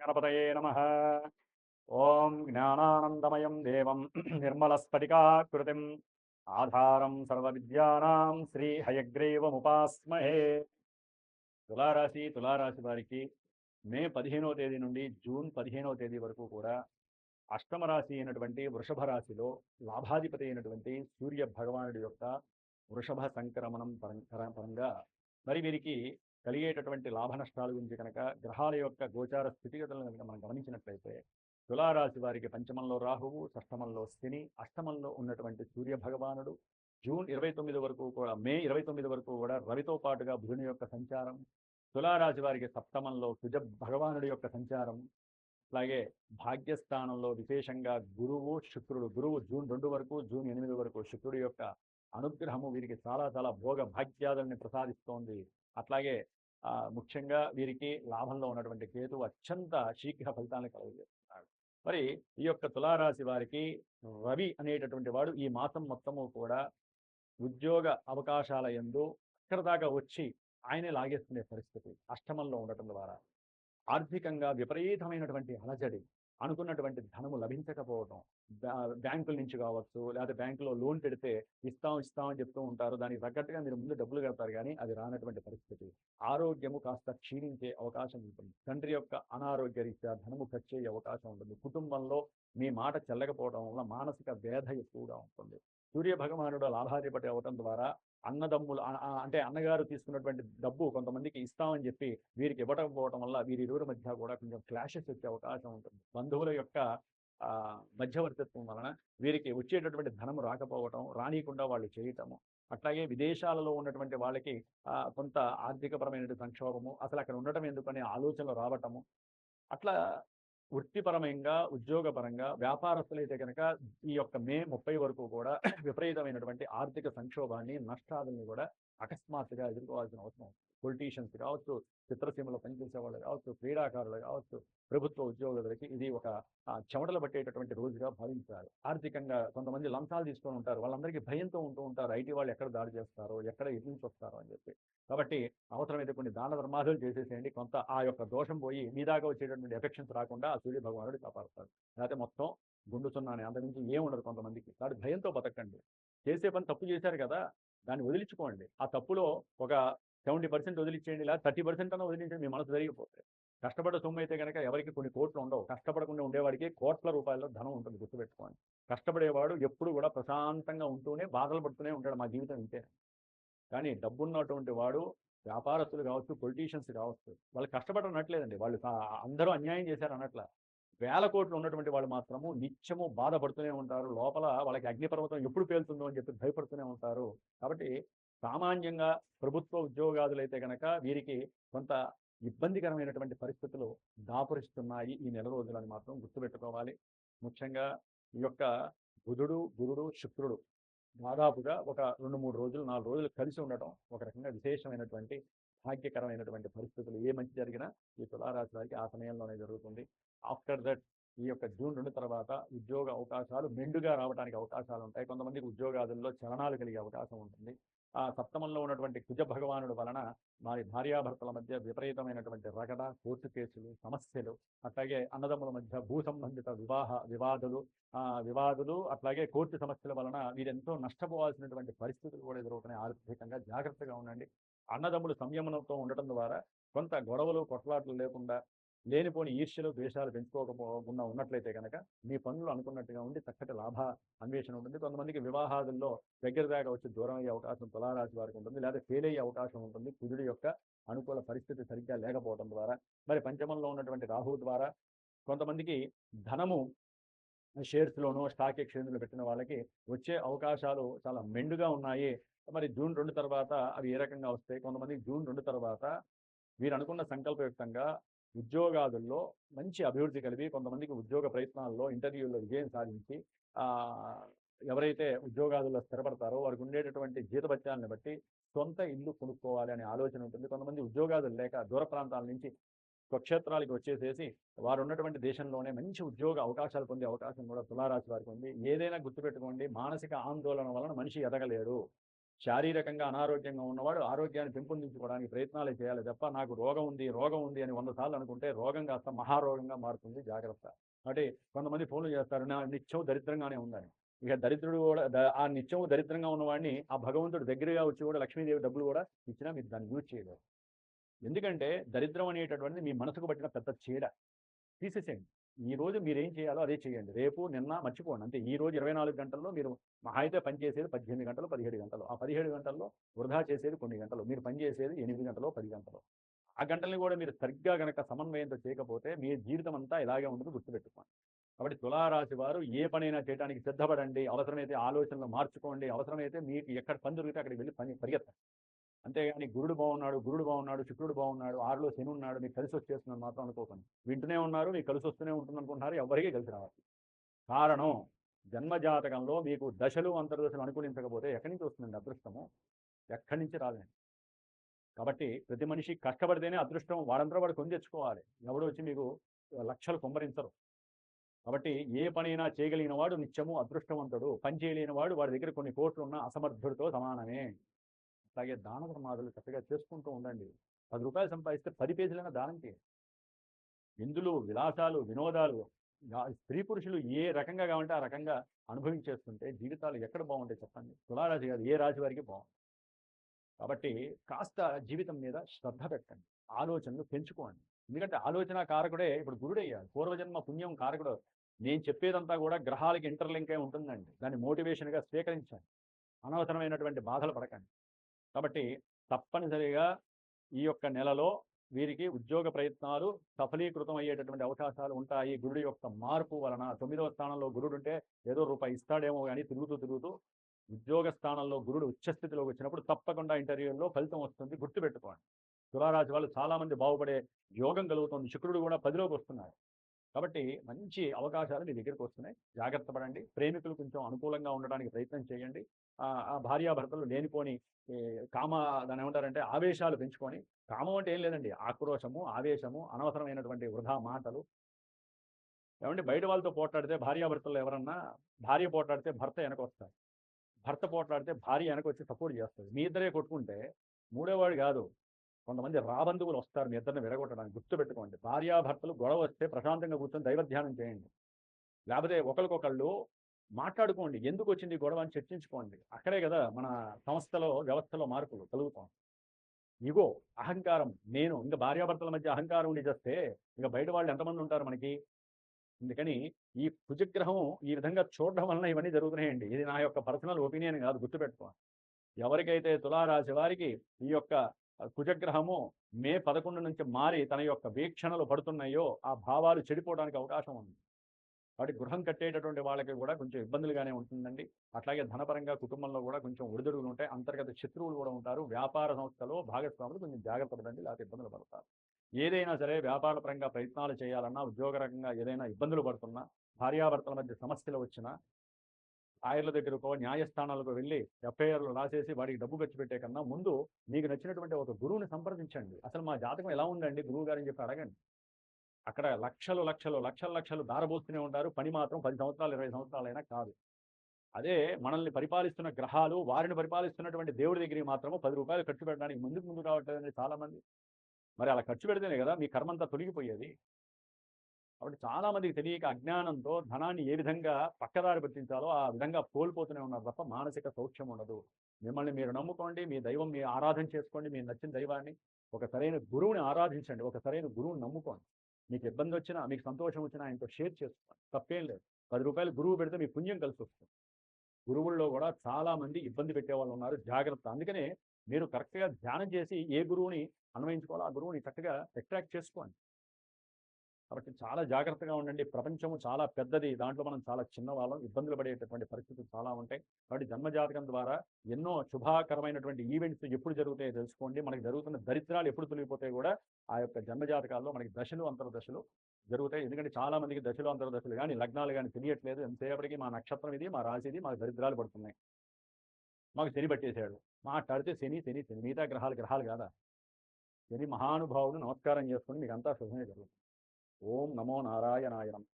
గణపతయే నమః. ఓం జ్ఞానానందమయం దేవం నిర్మలస్ఫటికాకృతిం ఆధారం సర్వవిద్యానాం శ్రీ హయగ్రీవముపాస్మహే. తులారాశి వారికి మే 15వ తేదీ నుండి జూన్ 15వ తేదీ వరకు కూడా అష్టమ రాశి అయినటువంటి వృషభ రాశిలో లాభాధిపతి అయినటువంటి సూర్య భగవానుడి యొక్క వృషభ సంక్రమణం పరంగా మరి వీరికి కలిగేటటువంటి లాభ నష్టాల గురించి కనుక గ్రహాల యొక్క గోచార స్థితిగతులను కనుక మనం గమనించినట్లయితే తులారాశి వారికి పంచమంలో రాహువు, షష్టమంలో శని, అష్టమంలో ఉన్నటువంటి సూర్య భగవానుడు జూన్ 29 వరకు కూడా మే 29 వరకు కూడా రవితో పాటుగా బుధుని యొక్క సంచారం, తులారాశి వారికి సప్తమంలో కుజ భగవానుడి యొక్క సంచారం, అలాగే భాగ్యస్థానంలో విశేషంగా గురువు జూన్ 2 వరకు జూన్ 8 వరకు శుక్రుడి యొక్క అనుగ్రహము వీరికి చాలా చాలా భోగ భాగ్యాదుల్ని ప్రసాదిస్తోంది. అట్లాగే ముఖ్యంగా వీరికి లాభంలో ఉన్నటువంటి కేతు అత్యంత శీఘ్ర ఫలితాలను కలుగజేస్తున్నాడు. మరి ఈ యొక్క తులారాశి వారికి రవి అనేటటువంటి వాడు ఈ మాసం మొత్తము కూడా ఉద్యోగ అవకాశాల యందు అక్కడ దాకా వచ్చి ఆయనే లాగేసుకునే పరిస్థితి అష్టమంలో ఉండటం ద్వారా ఆర్థికంగా విపరీతమైనటువంటి అలజడి, అనుకున్నటువంటి ధనము లభించకపోవడం, బ్యాంకుల నుంచి కావచ్చు, లేదా బ్యాంకులో లోన్ పెడితే ఇస్తామని చెప్తూ ఉంటారు. దానికి తగ్గట్టుగా మీరు ముందు డబ్బులు కడతారు, కానీ అది రానటువంటి పరిస్థితి. ఆరోగ్యము కాస్త క్షీణించే అవకాశం ఉంటుంది. తండ్రి యొక్క అనారోగ్య రీత్యా ధనము ఖర్చు అయ్యే అవకాశం ఉంటుంది. కుటుంబంలో మీ మాట చెల్లకపోవడం వల్ల మానసిక వేధ ఎక్కువగా ఉంటుంది. సూర్య భగవానుడు లాభాధిపతి అవటం ద్వారా అన్నదమ్ములు అంటే అన్నగారు తీసుకున్నటువంటి డబ్బు కొంతమందికి ఇస్తామని చెప్పి వీరికి ఇవ్వకపోవడం వల్ల వీరిరువురి మధ్య కూడా కొంచెం క్లాషెస్ వచ్చే అవకాశం ఉంటుంది. బంధువుల యొక్క మధ్యవర్తిత్వం వలన వీరికి వచ్చేటటువంటి ధనము రాకపోవటం, రానియకుండా వాళ్ళు చేయటము, అట్లాగే విదేశాలలో ఉన్నటువంటి వాళ్ళకి కొంత ఆర్థికపరమైన సంక్షోభము, అసలు అక్కడ ఉండటం ఎందుకనే ఆలోచనలు రావటము, అట్లా వృత్తిపరంగా ఉద్యోగపరంగా వ్యాపారస్తులైతే కనుక ఈ యొక్క మే 30 వరకు కూడా విపరీతమైనటువంటి ఆర్థిక సంక్షోభాన్ని, నష్టాలని కూడా అకస్మాత్తుగా ఎదుర్కోవాల్సిన అవసరం. పొలిటీషియన్స్ కావచ్చు, చిత్రసీమలో పనిచేసే వాళ్ళు కావచ్చు, క్రీడాకారులు కావచ్చు, ప్రభుత్వ ఉద్యోగులకి ఇది ఒక చెమటలు పట్టేటటువంటి రోజుగా భావించారు. ఆర్థికంగా కొంతమంది లంచాలు తీసుకొని ఉంటారు, వాళ్ళందరికీ భయంతో ఉంటూ ఉంటారు, ఐటీ వాళ్ళు ఎక్కడ దాడి చేస్తారో, ఎక్కడ ఎటు నుంచి వస్తారో అని చెప్పి. కాబట్టి అవసరమైతే కొన్ని దాన ధర్మాదులు చేసేసేయండి, కొంత ఆ యొక్క దోషం పోయి మీ దాకా వచ్చేటటువంటి ఎఫెక్షన్స్ రాకుండా ఆ సూర్య భగవానుడు కాపాడుతాడు. లేకపోతే మొత్తం గుండు సున్నాని, అంతకుమించి ఏముండదు కొంతమందికి. కాబట్టి భయంతో బతకండి. చేసే పని తప్పు చేశారు కదా, దాన్ని వదిలించుకోండి. ఆ తప్పులో ఒక 70% వదిలించేయండి, లేదా 30% అన్న వదిలించండి, మీ మనసు జరిగిపోతే. కష్టపడ్డ సొమ్ము అయితే కనుక ఎవరికి కొన్ని కోట్లు ఉండవు. కష్టపడకుండా ఉండేవాడికి కోట్ల రూపాయల ధనం ఉంటుంది, గుర్తుపెట్టుకోండి. కష్టపడేవాడు ఎప్పుడు కూడా ప్రశాంతంగా ఉంటూనే బాధలు పడుతూనే ఉంటాడు, మా జీవితం ఇంతే. కానీ డబ్బున్నటువంటి వాడు వ్యాపారస్తులు కావచ్చు, పొలిటీషియన్స్ కావచ్చు, వాళ్ళు కష్టపడనట్లేదండి, వాళ్ళు అందరూ అన్యాయం చేశారు అన్నట్ల. వేల కోట్లు ఉన్నటువంటి వాళ్ళు మాత్రము నిత్యము బాధపడుతూనే ఉంటారు. లోపల వాళ్ళకి అగ్నిపర్వతం ఎప్పుడు పేలుతుందో అని చెప్పి భయపడుతూనే ఉంటారు. కాబట్టి సామాన్యంగా ప్రభుత్వ ఉద్యోగాదులైతే కనుక వీరికి కొంత ఇబ్బందికరమైనటువంటి పరిస్థితులు దాపురిస్తున్నాయి ఈ నెల రోజులని మాత్రం గుర్తుపెట్టుకోవాలి. ముఖ్యంగా ఈ యొక్క బుధుడు, గురుడు, శుక్రుడు దాదాపుగా ఒక 2-3 రోజులు 4 రోజులు కలిసి ఉండటం ఒక రకంగా విశేషమైనటువంటి భాగ్యకరమైనటువంటి పరిస్థితులు. ఏ మంచి జరిగినా ఈ తులారాశి వారికి ఆ సమయంలోనే జరుగుతుంది. ఆఫ్టర్ దట్ ఈ యొక్క జూన్ 2 తర్వాత ఉద్యోగ అవకాశాలు మెండుగా రావడానికి అవకాశాలు ఉంటాయి. కొంతమందికి ఉద్యోగాదుల్లో చలనాలు కలిగే అవకాశం ఉంటుంది. ఆ సప్తమంలో ఉన్నటువంటి కుజ భగవానుడు వలన వారి భార్యాభర్తల మధ్య విపరీతమైనటువంటి రగడ, కోర్టు కేసులు, సమస్యలు, అట్లాగే అన్నదమ్ముల మధ్య భూ సంబంధిత వివాదులు, అట్లాగే కోర్టు సమస్యల వలన వీరెంతో నష్టపోవాల్సినటువంటి పరిస్థితులు కూడా ఎదురవుతున్నాయి. ఆర్థికంగా జాగ్రత్తగా ఉండండి. అన్నదమ్ములు సంయమనంతో ఉండటం ద్వారా కొంత గొడవలు, కొట్లాట్లు లేకుండా, లేనిపోని ఈర్ష్యలు, ద్వేషాలు పెంచుకోకపోకుండా ఉన్నట్లయితే కనుక మీ పనులు అనుకున్నట్టుగా ఉండి చక్కటి లాభ అన్వేషణ ఉంటుంది. కొంతమందికి వివాహాదుల్లో దగ్గర దాకా వచ్చి దూరం అయ్యే అవకాశం తులారాశి వారికి ఉంటుంది, లేదా ఫెయిల్ అయ్యే అవకాశం ఉంటుంది కుజుడి యొక్క అనుకూల పరిస్థితి సరిగ్గా లేకపోవడం ద్వారా. మరి పంచమంలో ఉన్నటువంటి రాహువు ద్వారా కొంతమందికి ధనము షేర్స్లోనూ, స్టాక్ ఎక్స్చేంజ్లో పెట్టిన వాళ్ళకి వచ్చే అవకాశాలు చాలా మెండుగా ఉన్నాయి. మరి జూన్ 2 తర్వాత అవి ఏ రకంగా వస్తాయి? కొంతమందికి జూన్ 2 తర్వాత వీరు అనుకున్న సంకల్పయుక్తంగా ఉద్యోగాదుల్లో మంచి అభివృద్ధి కలిగి, కొంతమందికి ఉద్యోగ ప్రయత్నాల్లో ఇంటర్వ్యూల్లో విజయం సాధించి ఎవరైతే ఉద్యోగాదుల్లో స్థిరపడతారో వారికి ఉండేటటువంటి జీతభత్యాలను బట్టి సొంత ఇల్లు కొనుక్కోవాలి అనే ఆలోచన ఉంటుంది. కొంతమంది ఉద్యోగాదులు లేక దూర ప్రాంతాల నుంచి స్వక్షేత్రాలకు వచ్చేసేసి వారు ఉన్నటువంటి దేశంలోనే మంచి ఉద్యోగ అవకాశాలు పొందే అవకాశం కూడా తులారాశి వారికి ఉంది. ఏదైనా గుర్తుపెట్టుకోండి, మానసిక ఆందోళన వలన మనిషి ఎదగలేడు. శారీరకంగా అనారోగ్యంగా ఉన్నవాడు ఆరోగ్యాన్ని పెంపొందించుకోవడానికి ప్రయత్నాలు చేయాలి తప్ప నాకు రోగం ఉంది అని 100 సార్లు అనుకుంటే రోగం కాస్త మహారోగంగా మారుతుంది. జాగ్రత్త. అంటే కొంతమంది ఫోన్లు చేస్తారు, నా నిత్యం దరిద్రంగానే ఉందని. ఇక దరిద్రుడు కూడా ఆ నిత్యం దరిద్రంగా ఉన్నవాడిని ఆ భగవంతుడు దగ్గరగా వచ్చి కూడా లక్ష్మీదేవి డబ్బులు కూడా ఇచ్చినా మీరు దాన్ని యూజ్ చేయలేరు. ఎందుకంటే దరిద్రం అనేటటువంటిది మీ మనసుకు పట్టిన పెద్ద చీడ. తీసేసేయండి. ఈ రోజు మీరేం చేయాలో అదే చేయండి. రేపు నిన్న మర్చిపోండి. అంతే. ఈ రోజు 24 గంటల్లో మీరు మహా అయితే పని చేసేది 18 గంటలు, 17 గంటలు. ఆ 17 గంటల్లో వృధా చేసేది కొన్ని గంటలు. మీరు పని చేసేది 8 గంటలో, 10 గంటలో. ఆ గంటల్ని కూడా మీరు సరిగ్గా గనక సమన్వయంతో చేయకపోతే మీ జీవితం అంతా ఇలాగే ఉంటుంది, గుర్తుపెట్టుకోండి. కాబట్టి తులారాశి వారు ఏ పనైనా చేయడానికి సిద్ధపడండి. అవసరమైతే ఆలోచనలు మార్చుకోండి. అవసరమైతే మీకు ఎక్కడ పని దొరికితే అక్కడికి వెళ్ళి పరిగెత్తండి. అంతేగాని గురుడు బాగున్నాడు, శుక్రుడు బాగున్నాడు, 6లో శని ఉన్నాడు, మీకు కలిసి వచ్చేస్తుందని మాత్రం అనుకోకండి. వింటూనే ఉన్నారు, మీకు కలిసి వస్తూనే ఉంటుంది అనుకుంటున్నారు, ఎవరికీ కలిసి రావాలి. కారణం, జన్మజాతకంలో మీకు దశలు అంతర్దశలు అనుకూలించకపోతే ఎక్కడి నుంచి వస్తుందండి అదృష్టము? ఎక్కడి నుంచి రాదండి. కాబట్టి ప్రతి మనిషి కష్టపడితేనే అదృష్టం వాడంతా వాడు కొని తెచ్చుకోవాలి. ఎవడు వచ్చి మీకు లక్షలు కుమ్మరించరు. కాబట్టి ఏ పనైనా చేయగలిగిన వాడు నిత్యము అదృష్టవంతుడు. పని చేయలేని వాడు వాడి దగ్గర కొన్ని కోట్లు ఉన్న అసమర్థుడితో సమానమే. అలాగే దాన ధర్మాదులు చక్కగా చేసుకుంటూ ఉండండి. 10 రూపాయలు సంపాదిస్తే 10 పేజీలైనా దానం చేయండి. విందులు, విలాసాలు, వినోదాలు స్త్రీ పురుషులు ఏ రకంగా కావాలంటే ఆ రకంగా అనుభవించేస్తుంటే జీవితాలు ఎక్కడ బాగుంటాయి చెప్పండి? తులారాశి కాదు, ఏ రాశి వారికి బాగుంటుంది. కాబట్టి కాస్త జీవితం మీద శ్రద్ధ పెట్టండి. ఆలోచనలు పెంచుకోండి. ఎందుకంటే ఆలోచన కారకుడే ఇప్పుడు గురుడయ్యాడు. పూర్వజన్మ పుణ్యం కారకుడు. నేను చెప్పేదంతా కూడా గ్రహాలకి ఇంటర్లింక్ అయి ఉంటుందండి. దాన్ని మోటివేషన్గా స్వీకరించండి. అనవసరమైనటువంటి బాధలు పడకండి. కాబట్టి తప్పనిసరిగా ఈ యొక్క నెలలో వీరికి ఉద్యోగ ప్రయత్నాలు సఫలీకృతం అయ్యేటటువంటి అవకాశాలు ఉంటాయి. గురుడు యొక్క మార్పు వలన 9వ స్థానంలో గురుడు ఉంటే ఏదో రూపాయి ఇస్తాడేమో కానీ తిరుగుతూ ఉద్యోగ స్థానంలో గురుడు ఉచ్చస్థితిలోకి వచ్చినప్పుడు తప్పకుండా ఇంటర్వ్యూల్లో ఫలితం వస్తుంది, గుర్తుపెట్టుకోండి. తులారాశి వాళ్ళు చాలామంది బాగుపడే యోగం కలుగుతుంది. శుక్రుడు కూడా 10లోకి వస్తున్నాడు. కాబట్టి మంచి అవకాశాలు మీ దగ్గరికి వస్తున్నాయి. జాగ్రత్త పడండి. ప్రేమికులు కొంచెం అనుకూలంగా ఉండడానికి ప్రయత్నం చేయండి. ఆ భార్యాభర్తలు లేనిపోని దాన్ని ఏమంటారంటే ఆవేశాలు పెంచుకొని, కామం అంటే ఏం లేదండి, ఆక్రోశము, ఆవేశము, అనవసరమైనటువంటి వృధా మాటలు. ఏమంటే బయట వాళ్ళతో పోట్లాడితే భార్యాభర్తలు ఎవరన్నా, భార్య పోట్లాడితే భర్త వెనకొస్తారు, భర్త పోట్లాడితే భార్య వెనకొచ్చి సపోర్ట్ చేస్తుంది. మీ ఇద్దరే కొట్టుకుంటే మూడోవాడు కాదు, కొంతమంది రాబంధువులు వస్తారు మీ ఇద్దరిని విడగొట్టడానికి. గుర్తుపెట్టుకోండి. భార్యాభర్తలు గొడవ వస్తే ప్రశాంతంగా కూర్చొని దైవధ్యానం చేయండి. లేకపోతే ఒకరికొకళ్ళు మాట్లాడుకోండి. ఎందుకు వచ్చింది గొడవ అని చర్చించుకోండి. అక్కడే కదా మన సంస్థలో వ్యవస్థలో మార్పులు కలుగుతాం. ఇగో, అహంకారం, నేను, ఇంకా భార్యాభర్తల మధ్య అహంకారం ఉండి చేస్తే ఇంకా బయట వాళ్ళు ఎంతమంది ఉంటారు మనకి? అందుకని ఈ కుజగ్రహం ఈ విధంగా చూడడం వలన ఇవన్నీ జరుగుతున్నాయండి. ఇది నా యొక్క పర్సనల్ ఒపీనియన్ కాదు, గుర్తుపెట్టుకోండి. ఎవరికైతే తులారాశి వారికి ఈ యొక్క కుజగ్రహము మే 11 నుంచి మారి తన యొక్క వీక్షణలు పడుతున్నాయో ఆ భావాలు చెడిపోవడానికి అవకాశం ఉంది. కాబట్టి గృహం కట్టేటటువంటి వాళ్ళకి కూడా కొంచెం ఇబ్బందులుగానే ఉంటుందండి. అట్లాగే ధనపరంగా కుటుంబంలో కూడా కొంచెం ఒడిదుడుగులు ఉంటాయి. అంతర్గత శత్రువులు కూడా ఉంటారు. వ్యాపార సంస్థలో భాగస్వాములు కొంచెం జాగ్రత్త పడండి, లేకపోతే ఇబ్బందులు పడతారు. ఏదైనా సరే వ్యాపార పరంగా ప్రయత్నాలు చేయాలన్నా, ఉద్యోగ రకంగా ఏదైనా ఇబ్బందులు పడుతున్నా, భార్యాభర్తల మధ్య సమస్యలు వచ్చినా లాయర్ల దగ్గరకో న్యాయస్థానాలకు వెళ్ళి ఎఫ్ఐఆర్లు రాసేసి వాడికి డబ్బు ఖర్చు పెట్టే కన్నా ముందు మీకు నచ్చినటువంటి ఒక గురువుని సంప్రదించండి. అసలు మా జాతకం ఎలా ఉందండి గురువు గారని చెప్పి అడగండి. అక్కడ లక్షలు దారబోస్తూనే ఉంటారు. పని మాత్రం 10 సంవత్సరాలు 20 సంవత్సరాలైనా కాదు. అదే మనల్ని పరిపాలిస్తున్న గ్రహాలు, వారిని పరిపాలిస్తున్నటువంటి దేవుడి దగ్గరికి మాత్రము 10 రూపాయలు ఖర్చు పెట్టడానికి ముందుకు రావట్లేదండి చాలా మంది. మరి అలా ఖర్చు పెడితేనే కదా మీ కర్మంతా తొలగిపోయేది. కాబట్టి చాలా మందికి తెలియక అజ్ఞానంతో ధనాన్ని ఏ విధంగా పక్కదారి పట్టించాలో ఆ విధంగా కోల్పోతూనే ఉన్నారు తప్ప మానసిక సౌఖ్యం ఉండదు. మిమ్మల్ని మీరు నమ్ముకోండి, మీ దైవం మీ ఆరాధన చేసుకోండి, మీకు నచ్చిన దైవాన్ని, ఒక సరైన గురువుని ఆరాధించండి, ఒక సరైన గురువుని నమ్ముకోండి. మీకు ఇబ్బంది వచ్చినా, మీకు సంతోషం వచ్చినా ఆయనతో షేర్ చేసుకోండి, తప్పేం లేదు. 10 రూపాయలు గురువు పెడితే మీ పుణ్యం కలిసి వస్తుంది. గురువుల్లో కూడా చాలా మంది ఇబ్బంది పెట్టే వాళ్ళు ఉన్నారు, జాగ్రత్త. అందుకనే మీరు కరెక్ట్గా ధ్యానం చేసి ఏ గురువుని అన్వయించుకోవాలో ఆ గురువుని చక్కగా అట్రాక్ట్ చేసుకోండి. కాబట్టి చాలా జాగ్రత్తగా ఉండండి. ప్రపంచము చాలా పెద్దది, దాంట్లో మనం చాలా చిన్నవాళ్ళం, ఇబ్బందులు పడేటటువంటి పరిస్థితులు చాలా ఉంటాయి. కాబట్టి జన్మజాతకం ద్వారా ఎన్నో శుభాకరమైనటువంటి ఈవెంట్స్ ఎప్పుడు జరుగుతాయో తెలుసుకోండి. మనకి జరుగుతున్న దరిద్రాలు ఎప్పుడు తొలగిపోతాయి కూడా ఆ యొక్క జన్మజాతకాల్లో మనకి దశలు అంతర్దశలు జరుగుతాయి. ఎందుకంటే చాలా మందికి దశలు అంతర్దశలు కానీ లగ్నాలు కానీ తెలియట్లేదు. ఎంతసేపటికి మా నక్షత్రం ఇది, మా రాశి ఇది, మాకు దరిద్రాలు పడుతున్నాయి, మాకు శని పట్టేశాడు. మాట్లాడితే శని మిగతా గ్రహాలు కాదా? శని మహానుభావుడు, నమస్కారం చేసుకుని మీకు అంతా శుభమే జరుగుతుంది. ఓం నమో నారాయణాయ నమః.